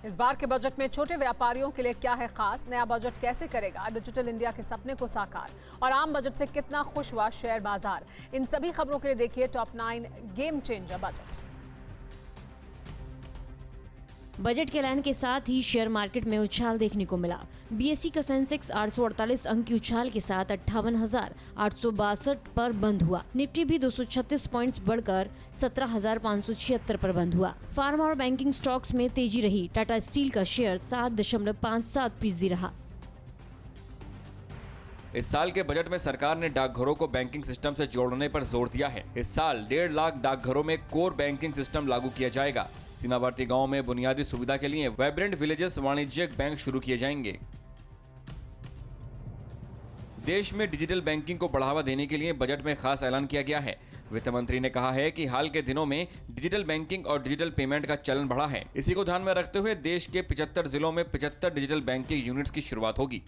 इस बार के बजट में छोटे व्यापारियों के लिए क्या है खास? नया बजट कैसे करेगा डिजिटल इंडिया के सपने को साकार? और आम बजट से कितना खुश हुआ शेयर बाजार? इन सभी खबरों के लिए देखिए top 9 game changer budget. Budget के ऐलान के साथ ही शेयर मार्केट में उछाल देखने को मिला। बीएसई का सेंसेक्स 848 अंक की उछाल के साथ 58,862 पर बंद हुआ। निफ्टी भी 236 पॉइंट्स बढ़कर 17,576 पर बंद हुआ। फार्मा और बैंकिंग स्टॉक्स में तेजी रही। टाटा स्टील का शेयर 7.57% रहा। इस साल के बजट में सरकार ने डाकघरों को बैंकिंग सिस्टम से जोड़ने पर जोर दिया है। इस साल 1.5 लाख डाकघरों में कोर बैंकिंग सिस्टम लागू किया जाएगा। सीमावर्ती गांवों में बुनियादी सुविधा के लिए वाइब्रेंट विलेजेस वाणिज्यिक बैंक शुरू किए जाएंगे। देश में डिजिटल बैंकिंग को बढ़ावा देने के लिए बजट में खास ऐलान किया गया है। वित्त मंत्री ने कहा है कि हाल के दिनों में डिजिटल बैंकिंग और डिजिटल पेमेंट का चलन बढ़ा है। इसी को ध्यान में रखते हुए देश के 75 जिलों में 75 डिजिटल बैंकिंग यूनिट्स की शुरुआत होगी।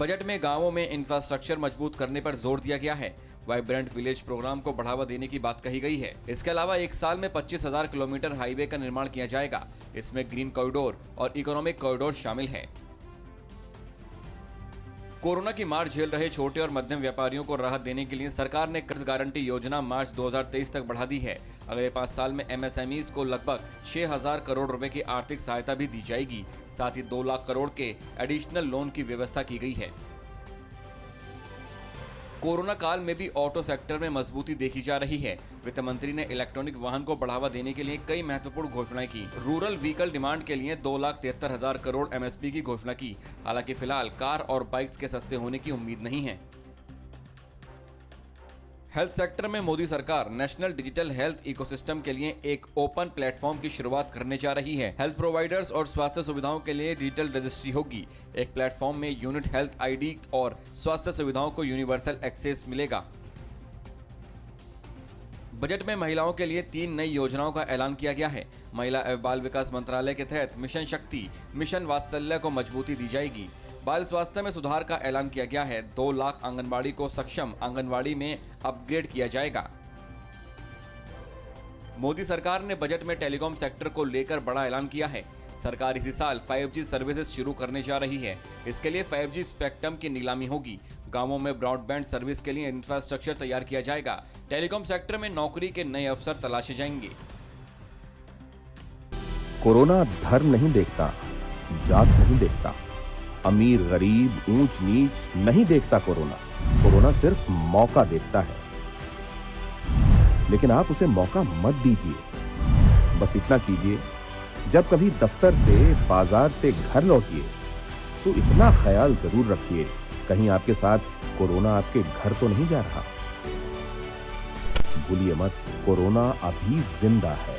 बजट में गांवों में इंफ्रास्ट्रक्चर मजबूत करने पर जोर दिया गया है। वाइब्रेंट विलेज प्रोग्राम को बढ़ावा देने की बात कही गई है। इसके अलावा एक साल में 25,000 किलोमीटर हाईवे का निर्माण किया जाएगा। इसमें ग्रीन कॉरिडोर और इकोनॉमिक कॉरिडोर शामिल है। कोरोना की मार झेल रहे छोटे और मध्यम व्यापारियों को राहत देने के लिए सरकार ने कर्ज गारंटी योजना मार्च 2023 तक बढ़ा दी है। अगले 5 साल में एमएसएमईज को लगभग 6,000 करोड़ रुपए की आर्थिक सहायता भी दी जाएगी। साथ ही 2 लाख करोड़ के एडिशनल लोन की व्यवस्था की गई है। कोरोना काल में भी ऑटो सेक्टर में मजबूती देखी जा रही है। वित्त मंत्री ने इलेक्ट्रॉनिक वाहन को बढ़ावा देने के लिए कई महत्वपूर्ण घोषणाएं की। रूरल व्हीकल डिमांड के लिए 2,73,000 करोड़ एमएसपी की घोषणा की। हालांकि फिलहाल कार और बाइक्स के सस्ते होने की उम्मीद नहीं है। हेल्थ सेक्टर में मोदी सरकार नेशनल डिजिटल हेल्थ इकोसिस्टम के लिए एक ओपन प्लेटफॉर्म की शुरुआत करने जा रही है। हेल्थ प्रोवाइडर्स और स्वास्थ्य सुविधाओं के लिए डिजिटल रजिस्ट्री होगी। एक प्लेटफॉर्म में यूनिक हेल्थ आईडी और स्वास्थ्य सुविधाओं को यूनिवर्सल एक्सेस मिलेगा। बजट में महिलाओं के लिए 3 नई योजनाओं का ऐलान किया गया है। महिला एवं बाल विकास मंत्रालय के तहत मिशन शक्ति, मिशन वात्सल्य को मजबूती दी जाएगी। बाल स्वास्थ्य में सुधार का ऐलान किया गया है। 2 लाख आंगनबाड़ी को सक्षम आंगनबाड़ी में अपग्रेड किया जाएगा। मोदी सरकार ने बजट में टेलीकॉम सेक्टर को लेकर बड़ा ऐलान किया है। सरकार इसी साल 5G सर्विसेज शुरू करने जा रही है। इसके लिए 5G स्पेक्ट्रम की नीलामी होगी। गांवों में ब्रॉडबैंड सर्विस के लिए इंफ्रास्ट्रक्चर तैयार किया जाएगा। टेलीकॉम सेक्टर में नौकरी के नए अवसर तलाशे जाएंगे। कोरोना धर्म नहीं देखता, जात नहीं देखता, अमीर गरीब ऊंच नीच नहीं देखता। कोरोना सिर्फ मौका देखता है। लेकिन आप उसे मौका मत दीजिए। बस इतना कीजिए, जब कभी दफ्तर से, बाजार से घर लौटिए तो इतना ख्याल जरूर रखिए कहीं आपके साथ कोरोना आपके घर तो नहीं जा रहा। भूलिए मत, कोरोना अभी जिंदा है।